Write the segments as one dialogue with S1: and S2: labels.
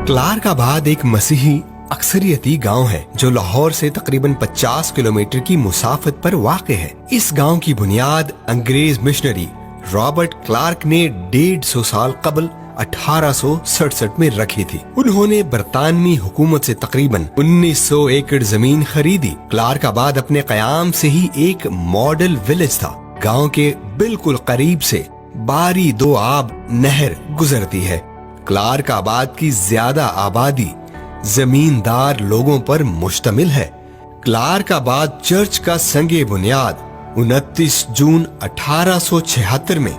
S1: क्लार्काबाद एक मसीही अक्सरियती गांव है जो लाहौर से तकरीबन 50 किलोमीटर की मुसाफत पर वाक़ है। इस गांव की बुनियाद अंग्रेज मिशनरी रॉबर्ट क्लार्क ने 150 साल कबल 1867 में रखी थी। उन्होंने बरतानवी हुकूमत से तकरीबन 1900 एकड़ जमीन खरीदी। क्लार्काबाद अपने कयाम से ही एक मॉडल विलेज था। गांव के बिल्कुल करीब से बारी दो आब नहर गुजरती है। क्लार्काबाद की ज्यादा आबादी जमींदार लोगों पर मुश्तमिल है। क्लार्काबाद चर्च का संगे बुनियाद 29 जून 1876 में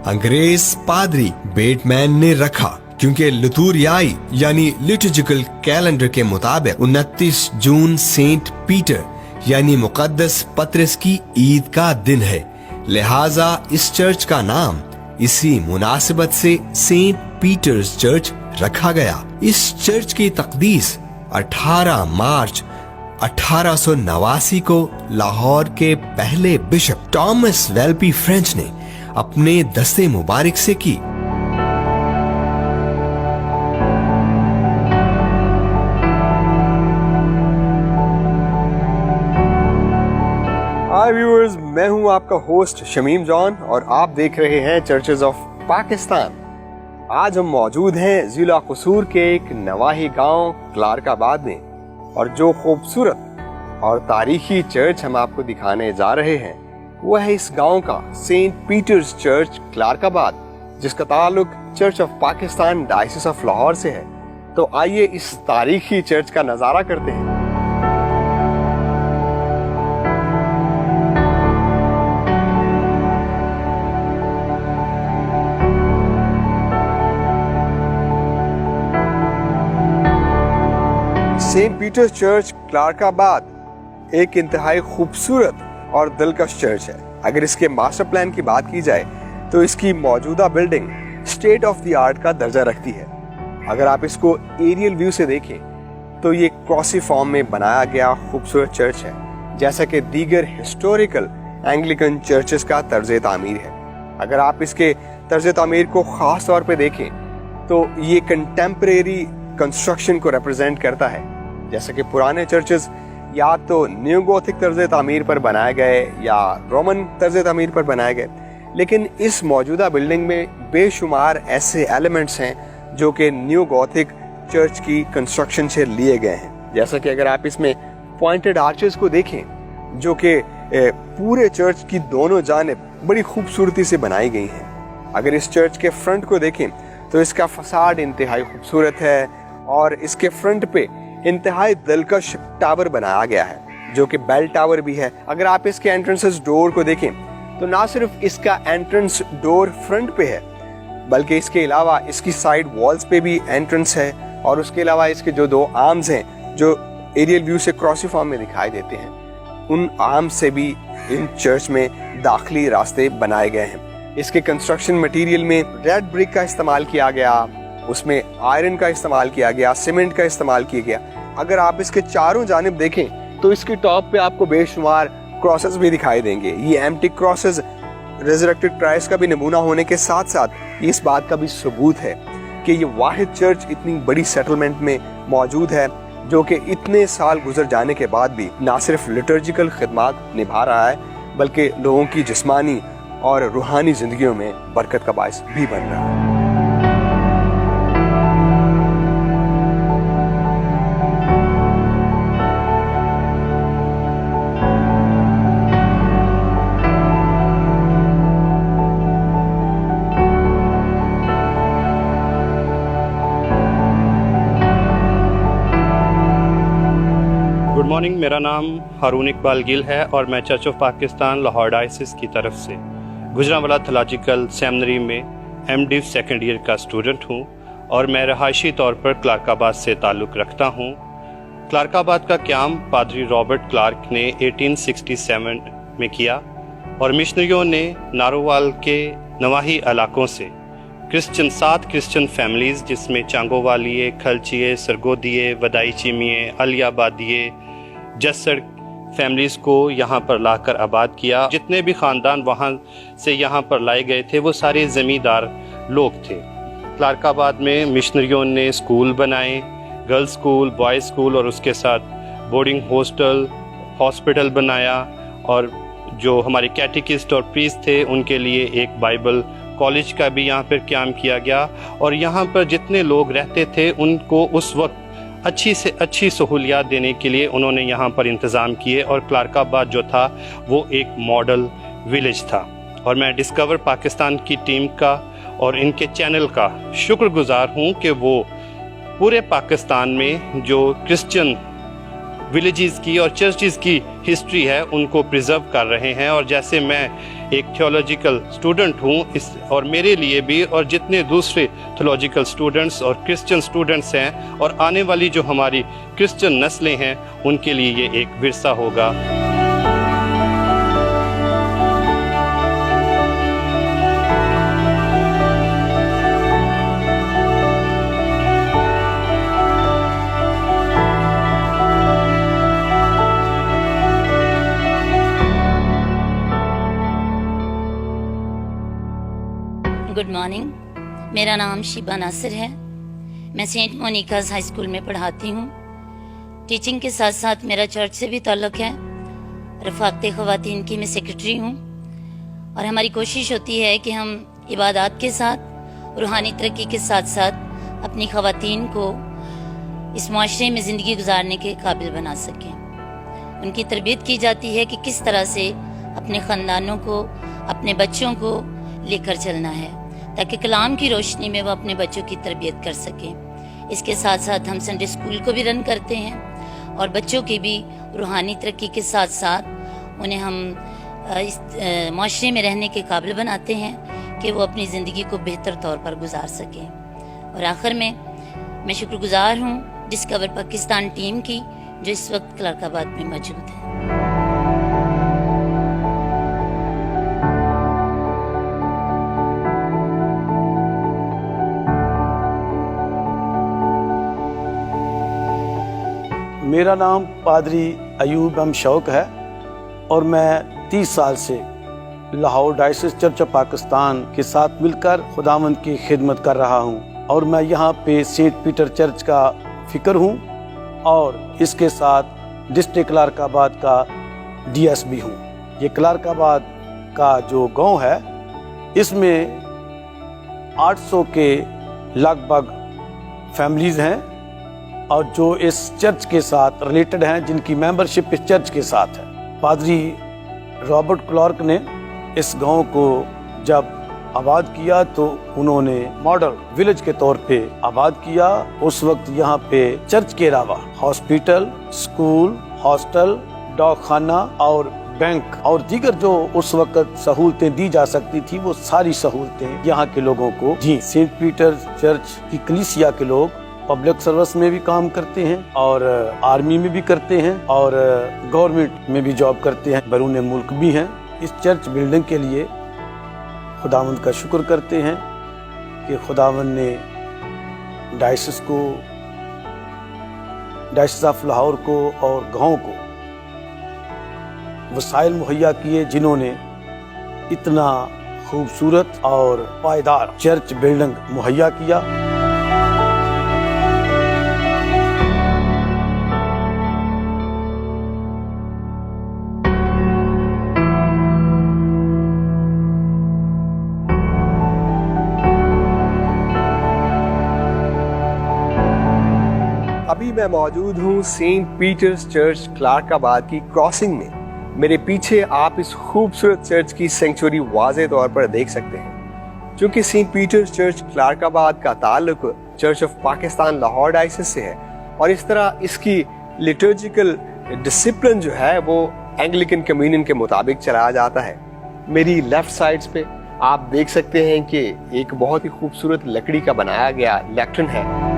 S1: अंग्रेज पादरी बेटमैन ने रखा, क्योंकि लितूरियाई यानी लिटर्जिकल कैलेंडर के मुताबिक 29 जून सेंट पीटर यानी मुकद्दस पतरस की ईद का दिन है। लिहाजा इस चर्च का नाम इसी मुनासिबत से सेंट पीटर्स चर्च रखा गया। इस चर्च की तकदीस 18 मार्च 1889 को लाहौर के पहले बिशप थॉमस वेल्पी फ्रेंच ने अपने दस्ते मुबारक से की।
S2: हाय व्यूअर्स, मैं हूं आपका होस्ट शमीम जॉन और आप देख रहे हैं चर्चेस ऑफ पाकिस्तान। आज हम मौजूद हैं जिला कसूर के एक नवाही गांव क्लार्काबाद में, और जो खूबसूरत और तारीखी चर्च हम आपको दिखाने जा रहे हैं वह है इस गांव का सेंट पीटर्स चर्च क्लार्काबाद, जिसका ताल्लुक church of Pakistan diocese of Lahore से है। तो आइए इस तारीखी चर्च का नजारा करते हैं। सेंट पीटर्स चर्च क्लार्काबाद एक इंतहाई खूबसूरत और दिलकश चर्च है। अगर इसके मास्टर प्लान की बात की जाए तो इसकी मौजूदा building state of the art का दर्जा रखती है। अगर आप इसको एरियल व्यू से देखें तो ये क्रॉसी फॉर्म में बनाया गया खूबसूरत चर्च है, जैसा कि दीगर हिस्टोरिकल एंग्लिकन चर्चेस का तर्ज तामीर है। अगर आप इसके तर्ज तामीर को खास तौर पे देखें तो ये कंटेम्परेरी कंस्ट्रक्शन को रिप्रेजेंट करता है। जैसे कि पुराने चर्चेस या तो न्यू गोथिक तर्ज तामीर पर बनाए गए या रोमन तर्ज तामीर पर बनाए गए, लेकिन इस मौजूदा बिल्डिंग में बेशुमार ऐसे एलिमेंट्स हैं जो कि न्यू गोथिक चर्च की कंस्ट्रक्शन से लिए गए हैं। जैसा कि अगर आप इसमें पॉइंटेड आर्चेस को देखें जो कि पूरे चर्च की दोनों जानिब बड़ी खूबसूरती से बनाई गई हैं। अगर इस चर्च के फ्रंट को देखें तो इसका फसाड इंतहाई खूबसूरत है और इसके फ्रंट पे इंतहाई दिलकश टावर बनाया गया है जो कि बेल टावर भी है। अगर आप इसके एंट्रेंसेस डोर को देखें तो ना सिर्फ इसका एंट्रेंस डोर फ्रंट पे है, बल्कि इसके अलावा इसकी साइड वॉल्स पे भी एंट्रेंस है, और उसके अलावा इसके जो दो आर्म्स हैं जो एरियल व्यू से क्रॉसी फॉर्म में दिखाई देते हैं, उन आर्म्स से भी इन चर्च में दाखिली रास्ते बनाए गए हैं। इसके कंस्ट्रक्शन मटेरियल में रेड ब्रिक का इस्तेमाल किया गया, उसमें आयरन का इस्तेमाल किया गया, सीमेंट का इस्तेमाल किया गया। अगर आप इसके चारों जानिब देखें तो इसकी टॉप पे आपको बेशुमार क्रॉसेस भी दिखाई देंगे। ये एम्प्टी क्रॉसेस रेजरेक्टेड क्राइस्ट का भी नमूना होने के साथ साथ इस बात का भी सबूत है कि ये वाहिद चर्च इतनी बड़ी सेटलमेंट में मौजूद है जो कि इतने साल गुजर जाने के बाद भी ना सिर्फ लिटर्जिकल खिदमात निभा रहा है, बल्कि लोगों की जिस्मानी और रूहानी जिंदगियों में बरकत का बायस भी बन रहा है।
S3: गुड मॉर्निंग, मेरा नाम हारून इकबाल गिल है और मैं church of Pakistan Lahore diocese की तरफ से गुजरांवाला थियोलॉजिकल सेमिनरी में एमडी सेकेंड ईयर का स्टूडेंट हूँ और मैं रहायशी तौर पर क्लार्काबाद से ताल्लुक़ रखता हूँ। क्लार्काबाद का क़याम पादरी रॉबर्ट क्लार्क ने 1867 में किया और मिशनरियों ने नारोवाल के नवाही इलाकों से सात क्रिश्चियन फैमिलीज़ जिसमें चांगोवालिए, खलचिए, सरगोदिए, वदाई चिमिए, अलियाबादिए, जसड़ फैमिलीज़ को यहाँ पर लाकर आबाद किया। जितने भी ख़ानदान वहाँ से यहाँ पर लाए गए थे वो सारे ज़मींदार लोग थे। क्लार्काबाद में मिशनरियों ने स्कूल बनाए, गर्ल्स स्कूल, बॉयज़ स्कूल और उसके साथ बोर्डिंग हॉस्टल, हॉस्पिटल बनाया और जो हमारे कैटेकिस्ट और प्रीस्ट थे उनके लिए एक बाइबल कॉलेज का भी यहाँ पर क्याम किया गया। और यहाँ पर जितने लोग रहते थे उनको उस वक्त अच्छी से अच्छी सहूलियात देने के लिए उन्होंने यहाँ पर इंतज़ाम किए और क्लार्काबाद जो था वो एक मॉडल विलेज था। और मैं डिस्कवर पाकिस्तान की टीम का और इनके चैनल का शुक्रगुजार हूँ कि वो पूरे पाकिस्तान में जो क्रिश्चियन विलेजेस की और चर्चेस की हिस्ट्री है उनको प्रिजर्व कर रहे हैं। और जैसे मैं एक थियोलॉजिकल स्टूडेंट हूँ इस और मेरे लिए भी और जितने दूसरे थियोलॉजिकल स्टूडेंट्स और क्रिश्चियन स्टूडेंट्स हैं और आने वाली जो हमारी क्रिश्चियन नस्लें हैं उनके लिए ये एक विरसा होगा।
S4: गुड मॉर्निंग, मेरा नाम शिबा नासिर है। मैं सेंट मोनिकाज़ हाई स्कूल में पढ़ाती हूँ। टीचिंग के साथ साथ मेरा चर्च से भी ताल्लुक़ है। रफ़ाक़ते ख़वातीन की मैं सेक्रेटरी हूँ और हमारी कोशिश होती है कि हम इबादत के साथ रूहानी तरक्की के साथ साथ अपनी ख़वातीन को इस माशरे में ज़िंदगी गुजारने के काबिल बना सकें। उनकी तरबियत की जाती है कि किस तरह से अपने ख़ानदानों को, अपने बच्चों को लेकर चलना है ताकि कलाम की रोशनी में वो अपने बच्चों की तरबियत कर सकें। इसके साथ साथ हम संडे स्कूल को भी रन करते हैं और बच्चों की भी रूहानी तरक्की के साथ साथ उन्हें हम इस माशरे में रहने के काबिल बनाते हैं कि वो अपनी ज़िंदगी को बेहतर तौर पर गुजार सकें। और आखिर में मैं शुक्रगुजार हूँ डिस्कवर पाकिस्तान टीम की जो इस वक्त क्लार्काबाद में मौजूद है।
S5: मेरा नाम पादरी अयूब एम शौक है और मैं 30 साल से Lahore diocese church of Pakistan के साथ मिलकर खुदावंद की खिदमत कर रहा हूँ। और मैं यहाँ पे सेंट पीटर चर्च का फ़िक्र हूँ और इसके साथ डिस्ट्रिक्ट क्लार्काबाद का DS भी हूँ। ये क्लार्काबाद का जो गांव है इसमें 800 के लगभग फैमिलीज़ हैं और जो इस चर्च के साथ रिलेटेड हैं, जिनकी मेंबरशिप इस चर्च के साथ है। पादरी रॉबर्ट क्लार्क ने इस गांव को जब आबाद किया तो उन्होंने मॉडल विलेज के तौर पे आबाद किया। उस वक्त यहाँ पे चर्च के अलावा हॉस्पिटल, स्कूल, हॉस्टल, डॉगखाना और बैंक और दीगर जो उस वक्त सहूलतें दी जा सकती थी वो सारी सहूलतें यहाँ के लोगों को दी। सेंट पीटर चर्च की कलीसिया के लोग पब्लिक सर्विस में भी काम करते हैं और आर्मी में भी करते हैं और गवर्नमेंट में भी जॉब करते हैं, बैरून मुल्क भी हैं। इस चर्च बिल्डिंग के लिए खुदावंद का शुक्र करते हैं कि खुदावंद ने डायसिस ऑफ लाहौर को और गांव को वसाइल मुहैया किए जिन्होंने इतना खूबसूरत और पायदार चर्च बिल्डिंग मुहैया किया।
S2: अभी मैं मौजूद हूँ सेंट पीटर्स चर्च क्लार्काबाद की क्रॉसिंग में। मेरे पीछे आप इस खूबसूरत चर्च की सेंचुरी वाज़े तौर पर देख सकते हैं। चूंकि सेंट पीटर्स चर्च क्लार्काबाद का ताल्लुक church of Pakistan Lahore diocese से है और इस तरह इसकी लिटर्जिकल डिसिप्लिन जो है वो एंग्लिकन कम्युनियन के मुताबिक चलाया जाता है। मेरी लेफ्ट साइड्स पे आप देख सकते हैं कि एक बहुत ही खूबसूरत लकड़ी का बनाया गया लेक्ट्रन है।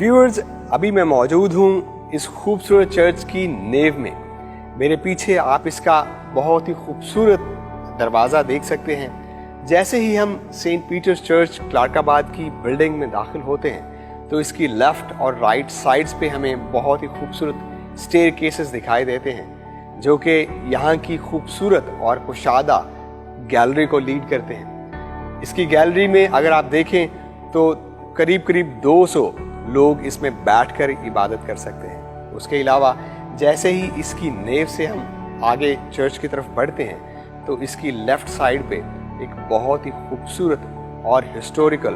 S2: व्यूअर्स, अभी मैं मौजूद हूँ इस खूबसूरत चर्च की नेव में। मेरे पीछे आप इसका बहुत ही खूबसूरत दरवाज़ा देख सकते हैं। जैसे ही हम सेंट पीटर्स चर्च क्लार्काबाद की बिल्डिंग में दाखिल होते हैं तो इसकी लेफ़्ट और राइट साइड्स पे हमें बहुत ही खूबसूरत स्टेयर केसेस दिखाई देते हैं जो कि यहाँ की खूबसूरत और कुशादा गैलरी को लीड करते हैं। इसकी गैलरी में अगर आप देखें तो करीब करीब 200 लोग इसमें बैठकर इबादत कर सकते हैं। उसके अलावा जैसे ही इसकी नेव से हम आगे चर्च की तरफ बढ़ते हैं तो इसकी लेफ़्ट साइड पे एक बहुत ही खूबसूरत और हिस्टोरिकल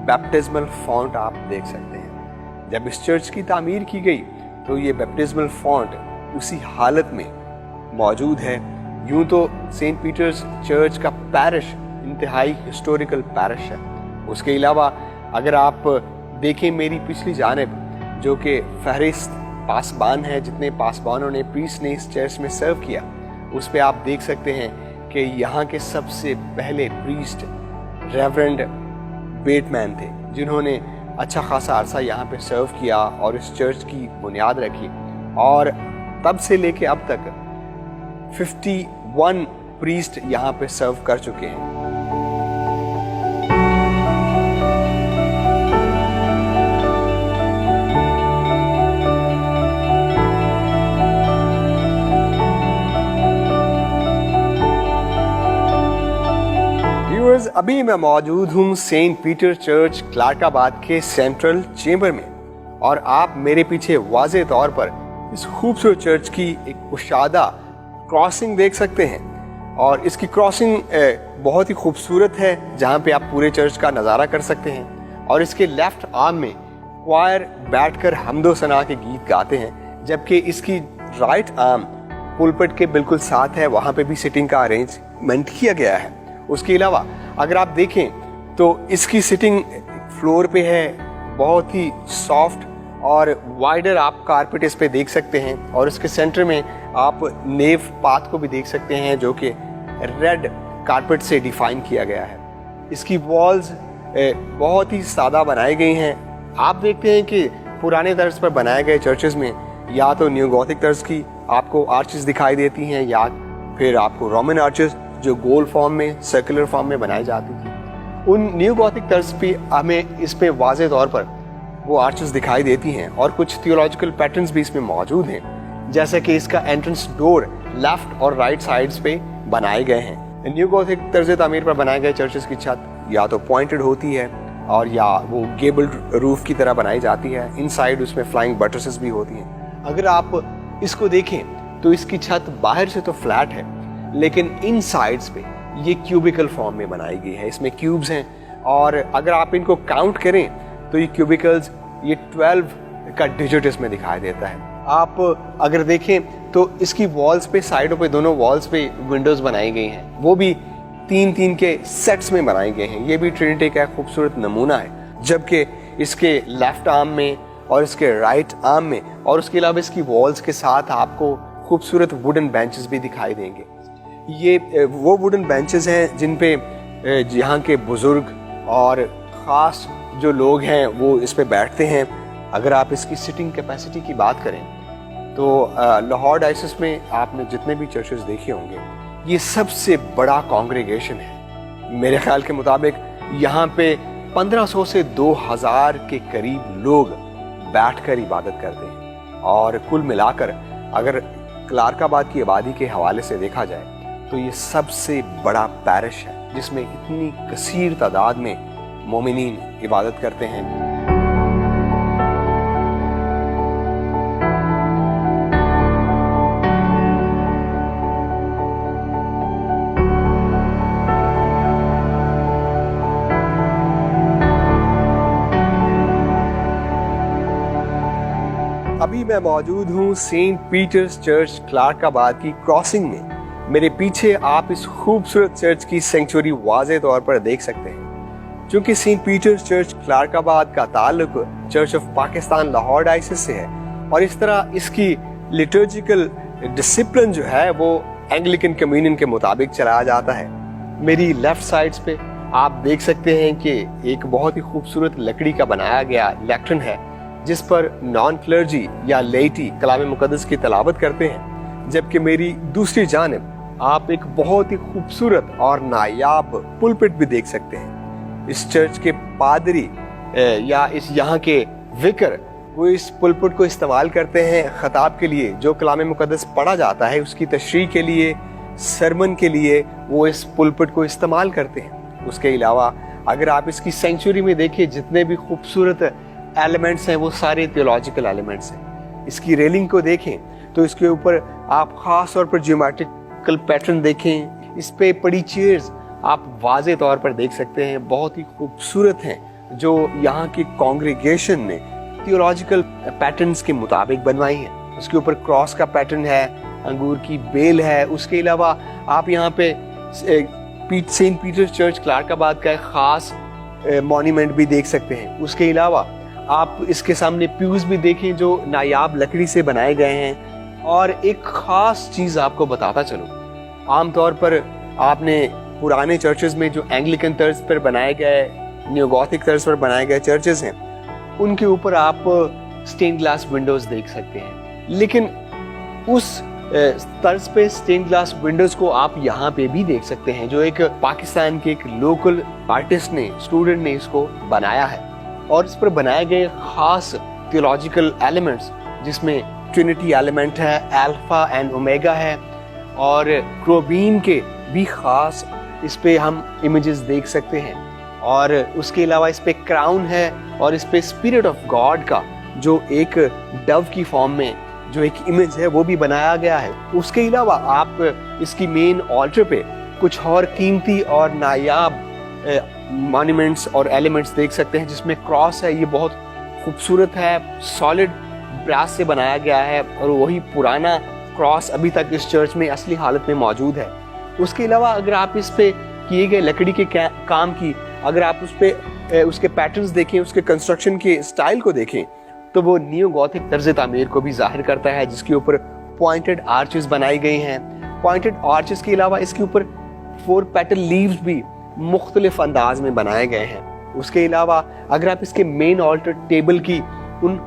S2: बैप्टिज्मल फॉन्ट आप देख सकते हैं। जब इस चर्च की तामीर की गई तो ये बैप्टिज्मल फॉन्ट उसी हालत में मौजूद है। यूं तो सेंट पीटर्स चर्च का पैरिश इंतहाई हिस्टोरिकल पैरिश है। उसके अलावा अगर आप देखें मेरी पिछली जानिब जो कि फहरिस्त पासबान है, जितने पासबानों ने प्रीस्ट ने इस चर्च में सर्व किया, उस पर आप देख सकते हैं कि यहाँ के सबसे पहले प्रीस्ट रेवरेंड बेटमैन थे जिन्होंने अच्छा खासा अरसा यहाँ पे सर्व किया और इस चर्च की बुनियाद रखी। और तब से लेके अब तक 51 प्रीस्ट यहाँ पे सर्व कर चुके हैं। अभी मैं मौजूद हूँ सेंट पीटर चर्च क्लार्काबाद के सेंट्रल चेंबर में और आप मेरे पीछे वाज़े तौर पर इस खूबसूरत चर्च की एक कुशादा क्रॉसिंग देख सकते हैं। और इसकी क्रॉसिंग बहुत ही खूबसूरत है जहाँ पे आप पूरे चर्च का नज़ारा कर सकते हैं। और इसके लेफ्ट आर्म में क्वायर बैठकर हम्दो सना के गीत गाते हैं, जबकि इसकी राइट आर्म पुलपिट के बिल्कुल साथ है, वहाँ पे भी सिटिंग का अरेंजमेंट किया गया है। उसके अलावा अगर आप देखें तो इसकी सिटिंग फ्लोर पे है, बहुत ही सॉफ्ट और वाइडर आप कारपेट इस पे देख सकते हैं। और इसके सेंटर में आप नेव पाथ को भी देख सकते हैं जो कि रेड कारपेट से डिफाइन किया गया है। इसकी वॉल्स बहुत ही सादा बनाई गई हैं। आप देखते हैं कि पुराने तर्ज पर बनाए गए चर्चेस में या तो न्यू गॉथिक तर्ज की आपको आर्चेस दिखाई देती हैं या फिर आपको रोमन आर्चेस जो गोल फॉर्म में सर्कुलर फॉर्म में बनाई जाती थी। उन न्यू गॉथिक तर्ज पे हमें इस पे वाज़े तौर पर वो आर्चेस दिखाई देती हैं और कुछ थियोलॉजिकल पैटर्न्स भी इसमें मौजूद हैं, जैसे कि इसका एंट्रेंस डोर लेफ्ट और राइट साइड्स पे बनाए गए हैं। न्यू गॉथिक तर्ज तामीर पर बनाए गए चर्चेस की छत या तो पॉइंटेड होती है और या वो गेबल्ड रूफ की तरह बनाई जाती है। इनसाइड उसमें फ्लाइंग बटरसेस भी होती हैं। अगर आप इसको देखें तो इसकी छत बाहर से तो फ्लैट है लेकिन इन साइड्स पे ये क्यूबिकल फॉर्म में बनाई गई है। इसमें क्यूब्स हैं और अगर आप इनको काउंट करें तो ये क्यूबिकल्स ये 12 का डिजिट इसमें दिखाई देता है। आप अगर देखें तो इसकी वॉल्स पे साइडों पे दोनों वॉल्स पे विंडोज बनाई गई हैं, वो भी 3-3 के सेट्स में बनाए गए हैं। ये भी ट्रिनिटी का खूबसूरत नमूना है। जबकि इसके लेफ्ट आर्म में और इसके राइट आर्म में और उसके अलावा इसकी वॉल्स के साथ आपको खूबसूरत वुडन बेंचेस भी दिखाई देंगे। ये वो वुडन बेंचेस हैं जिन पे यहाँ के बुजुर्ग और ख़ास जो लोग हैं वो इस पे बैठते हैं। अगर आप इसकी सिटिंग कैपेसिटी की बात करें तो लाहौर डायसिस में आपने जितने भी चर्चेस देखे होंगे ये सबसे बड़ा कॉन्ग्रेगेशन है। मेरे ख्याल के मुताबिक यहाँ पे 1500 से 2000 के करीब लोग बैठकर इबादत करते हैं। और कुल मिलाकर अगर क्लार्काबाद की आबादी के हवाले से देखा जाए तो ये सबसे बड़ा पैरिश है जिसमें इतनी कसीर तादाद में मोमिनीन इबादत करते हैं। अभी मैं मौजूद हूँ सेंट पीटर्स चर्च क्लार्काबाद की क्रॉसिंग में। मेरे पीछे आप इस खूबसूरत चर्च की सेंचुरी वाज़े तौर पर देख सकते हैं। चूंकि सेंट पीटर्स चर्च क्लार्काबाद का ताल्लुक church of Pakistan Lahore diocese से है और इस तरह इसकी लिटर्जिकल डिसिप्लिन जो है वो एंग्लिकन कम्युनियन के मुताबिक चलाया जाता है। मेरी लेफ्ट साइड्स पे आप देख सकते हैं कि एक बहुत ही खूबसूरत लकड़ी का बनाया गया लेक्ट्रन है जिस पर नॉन क्लर्जी या लेटी कलाम मुकद्दस की तलावत करते हैं, जबकि मेरी दूसरी जानिब आप एक बहुत ही खूबसूरत और नायाब पुलपिट भी देख सकते हैं। इस चर्च के पादरी या इस यहाँ के विकर वो इस पुलपिट को इस्तेमाल करते हैं खताब के लिए, जो कलाम मुकद्दस पढ़ा जाता है उसकी तशरीह के लिए, सरमन के लिए वो इस पुलपिट को इस्तेमाल करते हैं। उसके अलावा अगर आप इसकी सेंचुरी में देखिए, जितने भी खूबसूरत एलिमेंट्स हैं वो सारे थियोलॉजिकल एलिमेंट्स हैं। इसकी रेलिंग को देखें तो इसके ऊपर आप ख़ास तौर पर ज्योमेट्रिकल पैटर्न देखें, इस पे पड़ी चेयर्स आप वाज़े तौर पर देख सकते हैं, बहुत ही खूबसूरत हैं, जो यहाँ की कॉन्ग्रीगेशन ने थियोलॉजिकल पैटर्न्स के मुताबिक बनवाई हैं। उसके ऊपर क्रॉस का पैटर्न है, अंगूर की बेल है। उसके अलावा आप यहाँ पे सेंट पीटर्स चर्च क्लार्काबाद का एक ख़ास मॉन्यूमेंट भी देख सकते हैं। उसके अलावा आप इसके सामने प्यूज भी देखें जो नायाब लकड़ी से बनाए गए हैं। और एक ख़ास चीज़ आपको बताता चलूँ, आमतौर पर आपने पुराने चर्चेज में जो एंग्लिकन तर्ज पर बनाए गए, नियोगोथिक तर्ज पर बनाए गए चर्चेज हैं, उनके ऊपर आप स्टेन ग्लास विंडोज देख सकते हैं, लेकिन उस तर्ज पे स्टेन ग्लास विंडोज को आप यहाँ पे भी देख सकते हैं, जो एक पाकिस्तान के एक लोकल आर्टिस्ट ने, स्टूडेंट ने इसको बनाया है। और इस पर बनाए गए खास थियोलॉजिकल एलिमेंट्स, जिसमें ट्रिनिटी एलिमेंट है, अल्फा एंड ओमेगा है, और क्रोबीन के भी खास इस पे हम इमेजेस देख सकते हैं। और उसके अलावा इस पे क्राउन है, और इस पे स्पिरिट ऑफ गॉड का जो एक डव की फॉर्म में जो एक इमेज है वो भी बनाया गया है। उसके अलावा आप इसकी मेन ऑल्टर पे कुछ और कीमती और नायाब मॉन्यूमेंट्स और एलिमेंट्स देख सकते हैं, जिसमें क्रॉस है, ये बहुत खूबसूरत है, सॉलिड ब्रास से बनाया गया है, और वही पुराना क्रॉस अभी तक इस चर्च में असली हालत में मौजूद है। उसके अलावा अगर आप इस पे किए गए लकड़ी के काम की, अगर आप उस पे उसके पैटर्न्स देखें, उसके कंस्ट्रक्शन के स्टाइल को देखें, तो वो नियो गॉथिक तर्ज तामीर को भी जाहिर करता है, जिसके ऊपर पॉइंटेड आर्चेस बनाई गई हैं। पॉइंटेड आर्चेस के अलावा इसके ऊपर 4 पेटल लीव्स भी मुख्तलिफ अंदाज में बनाए गए हैं। उसके अलावा अगर आप इसके मेन ऑल्टर टेबल की उन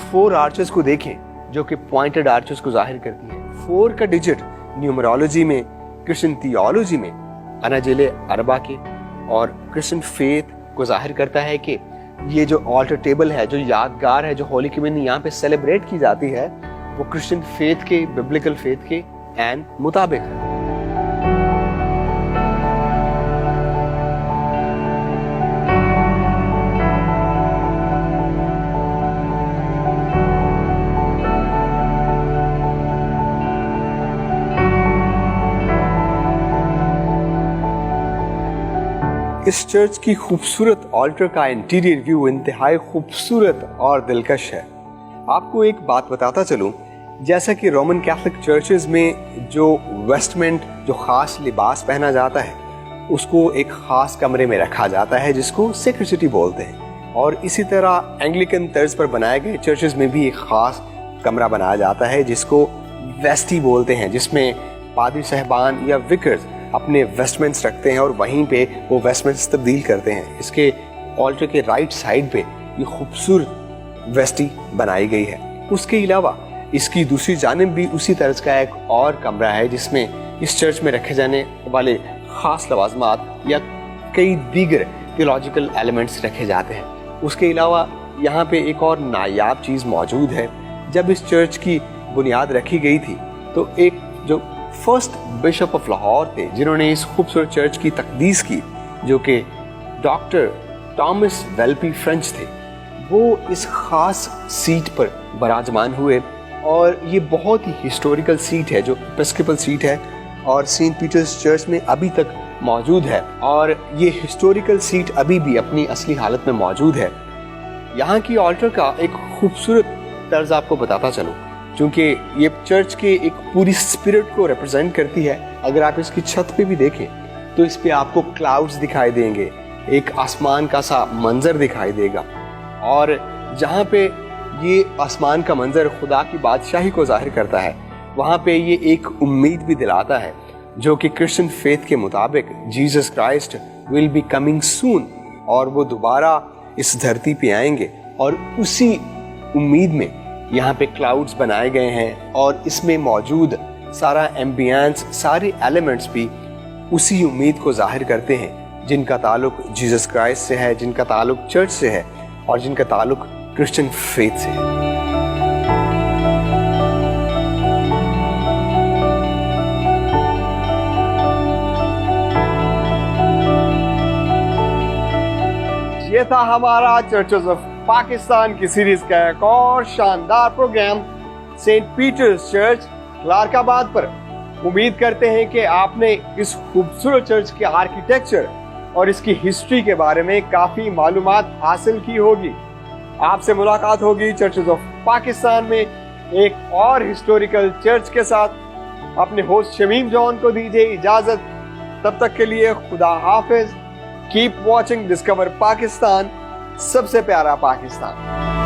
S2: 4 आर्चेस को देखें, जो कि पॉइंटेड आर्चेस को जाहिर करती है। 4 का डिजिट न्यूमरोलॉजी में, क्रिश्चियन थियोलॉजी में, अनाजिले अरबा के और क्रिश्चियन फेथ को जाहिर करता है कि ये जो ऑल्टर टेबल है, जो यादगार है, जो होली कम्युनियन यहाँ पे सेलिब्रेट की जाती है, वो क्रिश्चियन फेथ के, बिब्लिकल फेथ के एंड मुताबिक है। इस चर्च की खूबसूरत ऑल्टर का इंटीरियर व्यू इंतहाई खूबसूरत और दिलकश है। आपको एक बात बताता चलूं, जैसा कि रोमन कैथोलिक चर्चेज में जो वेस्टमेंट, जो खास लिबास पहना जाता है, उसको एक खास कमरे में रखा जाता है जिसको सेक्रेसिटी बोलते हैं, और इसी तरह एंग्लिकन तर्ज पर बनाए गए चर्चेज में भी एक खास कमरा बनाया जाता है जिसको वेस्टी बोलते हैं, जिसमें पादरी साहबान या विकर्स अपने वेस्टमेंट्स रखते हैं और वहीं पे वो वेस्टमेंट्स तब्दील करते हैं। इसके ऑल्टर के राइट साइड पे ये खूबसूरत वेस्टी बनाई गई है। उसके अलावा इसकी दूसरी जानिब भी उसी तरह का एक और कमरा है, जिसमें इस चर्च में रखे जाने वाले ख़ास लवाजमात या कई दीगर थियोलॉजिकल एलिमेंट्स रखे जाते हैं। उसके अलावा यहाँ पे एक और नायाब चीज़ मौजूद है। जब इस चर्च की बुनियाद रखी गई थी, तो एक जो फर्स्ट बिशप ऑफ लाहौर थे, जिन्होंने इस खूबसूरत चर्च की तकदीस की, जो कि डॉक्टर थॉमस वेल्पी फ्रेंच थे, वो इस खास सीट पर बराजमान हुए। और ये बहुत ही हिस्टोरिकल सीट है, जो एपिस्कोपल सीट है और सेंट पीटर्स चर्च में अभी तक मौजूद है, और ये हिस्टोरिकल सीट अभी भी अपनी असली हालत में मौजूद है। यहाँ की ऑल्टर का एक खूबसूरत तर्ज आपको बताता चलूँ, क्योंकि ये चर्च के एक पूरी स्पिरिट को रिप्रेजेंट करती है। अगर आप इसकी छत पे भी देखें तो इस पे आपको क्लाउड्स दिखाई देंगे, एक आसमान का सा मंजर दिखाई देगा, और जहाँ पे ये आसमान का मंजर खुदा की बादशाही को जाहिर करता है, वहाँ पे ये एक उम्मीद भी दिलाता है, जो कि क्रिश्चियन फेथ के मुताबिक Jesus Christ will be coming soon, और वो दोबारा इस धरती पे आएंगे और उसी उम्मीद में यहाँ पे क्लाउड्स बनाए गए हैं और इसमें मौजूद सारा एम्बियंस, सारे एलिमेंट्स भी उसी उम्मीद को जाहिर करते हैं जिनका ताल्लुक जीसस क्राइस्ट से है, जिनका ताल्लुक चर्च से है और जिनका ताल्लुक क्रिश्चियन फेथ से है। ये था हमारा चर्चेस ऑफ पाकिस्तान की सीरीज का एक और शानदार प्रोग्राम सेंट पीटर्स चर्च क्लार्काबाद पर। उम्मीद करते हैं कि आपने इस खूबसूरत चर्च के आर्किटेक्चर और इसकी हिस्ट्री के बारे में काफी मालूमात हासिल की होगी। आपसे मुलाकात होगी चर्चेस ऑफ पाकिस्तान में एक और हिस्टोरिकल चर्च के साथ। अपने होस्ट शमीम जॉन को दीजिए इजाजत। तब तक के लिए खुदा हाफिज। कीप वॉचिंग डिस्कवर पाकिस्तान, सबसे प्यारा पाकिस्तान।